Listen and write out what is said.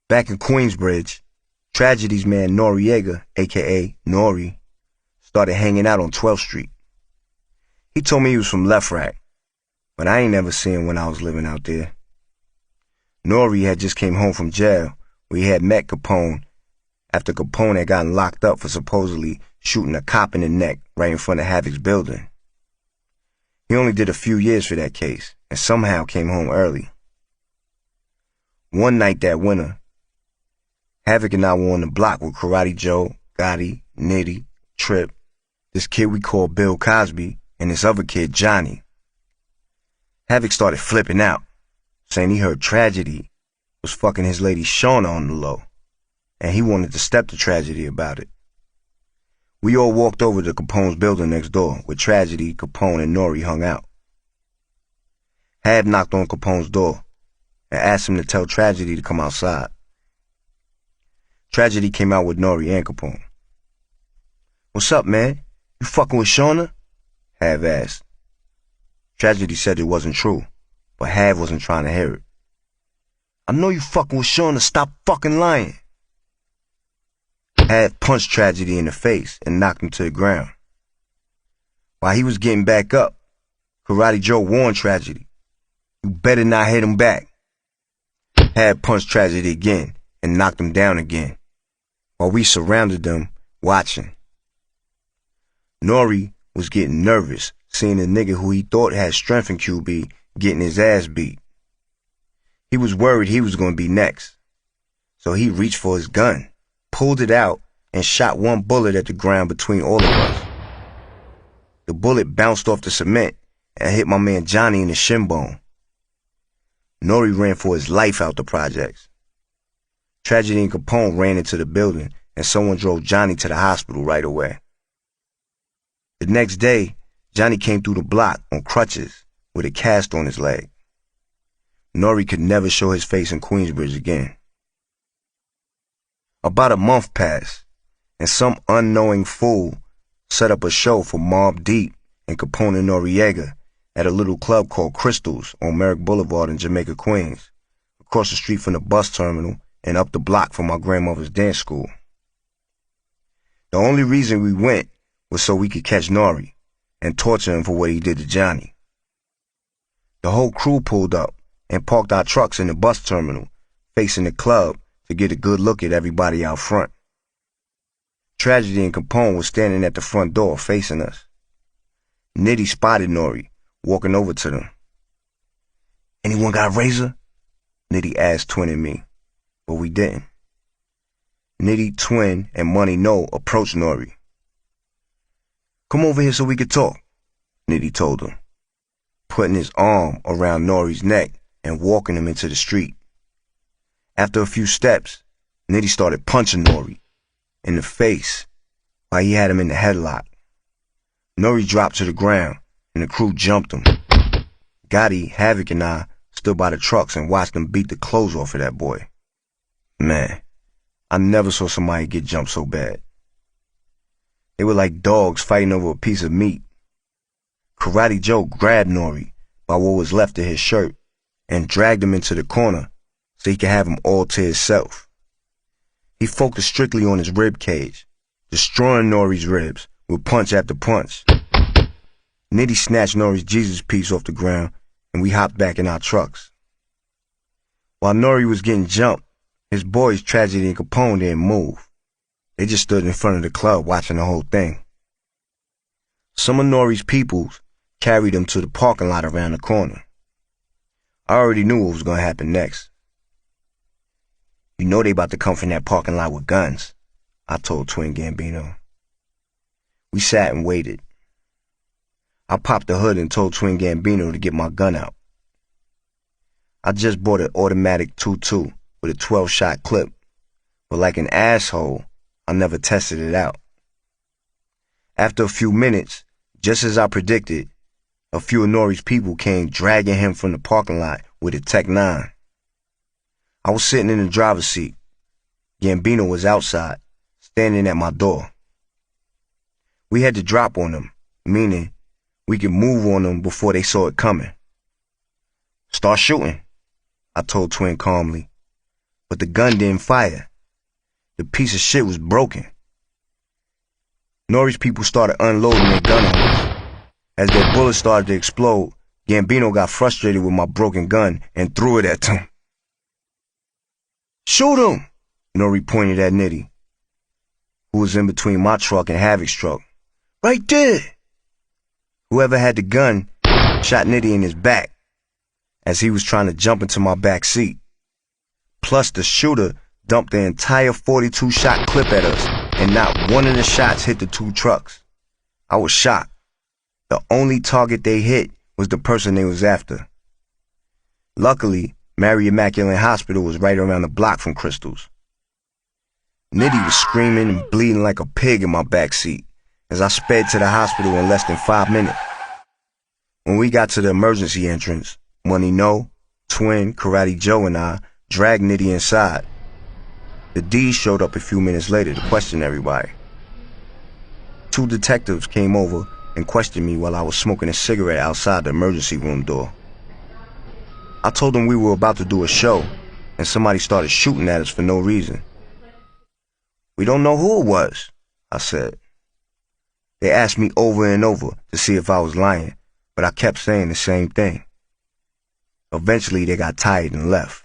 Back in Queensbridge, Tragedy's man Noriega, a.k.a. Nore, started hanging out on 12th Street. He told me he was from Left Rack, but I ain't never seen him when I was living out there. Nore had just came home from jail where he had met Capone after Capone had gotten locked up for supposedly shooting a cop in the neck right in front of Havoc's building. He only did a few years for that case and somehow came home early. One night that winter, Havoc and I were on the block with Karate Joe, Gotti, Nitty, Trip, this kid we call Bill Cosby, and this other kid, Johnny. Havoc started flipping out, saying he heard Tragedy was fucking his lady Shauna on the low, and he wanted to step to Tragedy about it. We all walked over to Capone's building next door, where Tragedy, Capone, and Nore hung out. Hav knocked on Capone's door and asked him to tell Tragedy to come outside. Tragedy came out with Nore and Capone. "What's up, man? You fucking with Shauna?" Hav asked. Tragedy said it wasn't true, but Hav wasn't trying to hear it. "I know you fucking with Shauna. Stop fucking lying." Hav punched Tragedy in the face and knocked him to the ground. While he was getting back up, Karate Joe warned Tragedy, "You better not hit him back." Hav punched Tragedy again and knocked him down again, while we surrounded them, watching. Nore was getting nervous, seeing a nigga who he thought had strength in QB getting his ass beat. He was worried he was going to be next, so he reached for his gun, pulled it out, and shot one bullet at the ground between all of us. The bullet bounced off the cement and hit my man Johnny in the shin bone. Nore ran for his life out the projects. Tragedy and Capone ran into the building, and someone drove Johnny to the hospital right away. The next day, Johnny came through the block on crutches with a cast on his leg. Nore could never show his face in Queensbridge again. About a month passed, and some unknowing fool set up a show for Mobb Deep and Capone and Noriega at a little club called Crystals on Merrick Boulevard in Jamaica, Queens, across the street from the bus terminal and up the block from my grandmother's dance school. The only reason we went was so we could catch Nore and torture him for what he did to Johnny. The whole crew pulled up and parked our trucks in the bus terminal, facing the club to get a good look at everybody out front. Tragedy and Capone were standing at the front door facing us. Nitty spotted Nore walking over to them. "Anyone got a razor?" Nitty asked Twin and me, but we didn't. Nitty, Twin, and Money No approached Nore. "Come over here so we could talk," Nitty told him, putting his arm around Nore's neck and walking him into the street. After a few steps, Nitty started punching Nore in the face while he had him in the headlock. Nore dropped to the ground and the crew jumped him. Gotti, Havoc, and I stood by the trucks and watched them beat the clothes off of that boy. Man, I never saw somebody get jumped so bad. They were like dogs fighting over a piece of meat. Karate Joe grabbed Nore by what was left of his shirt and dragged him into the corner so he could have him all to himself. He focused strictly on his rib cage, destroying Nore's ribs with punch after punch. Nitty snatched Nore's Jesus piece off the ground and we hopped back in our trucks. While Nore was getting jumped, his boys Tragedy and Capone didn't move. They just stood in front of the club watching the whole thing. Some of Nore's peoples carried him to the parking lot around the corner. I already knew what was going to happen next. "You know they about to come from that parking lot with guns," I told Twin Gambino. We sat and waited. I popped the hood and told Twin Gambino to get my gun out. I just bought an automatic 22 with a 12-shot clip, but like an asshole, I never tested it out. After a few minutes, just as I predicted, a few of Nore's people came dragging him from the parking lot with a Tech 9. I was sitting in the driver's seat. Gambino was outside, standing at my door. We had to drop on them, meaning we could move on them before they saw it coming. "Start shooting," I told Twin calmly. but the gun didn't fire. The piece of shit was broken. Nore's people started unloading their gun on us. As their bullets started to explode, Gambino got frustrated with my broken gun and threw it at them. "Shoot him!" Nore pointed at Nitty, who was in between my truck and Havoc's truck. "Right there!" Whoever had the gun shot Nitty in his back as he was trying to jump into my back seat. Plus, the shooter dumped the entire 42-shot clip at us, and not one of the shots hit the two trucks. I was shocked. The only target they hit was the person they was after. Luckily, Mary Immaculate Hospital was right around the block from Crystal's. Nitty was screaming and bleeding like a pig in my back seat as I sped to the hospital in less than 5 minutes. When we got to the emergency entrance, Money No, Twin, Karate Joe, and I dragged Nitty inside. The D's showed up a few minutes later to question everybody. 2 detectives came over and questioned me while I was smoking a cigarette outside the emergency room door. I told them we were about to do a show, and somebody started shooting at us for no reason. "We don't know who it was," I said. They asked me over and over to see if I was lying, but I kept saying the same thing. Eventually, they got tired and left.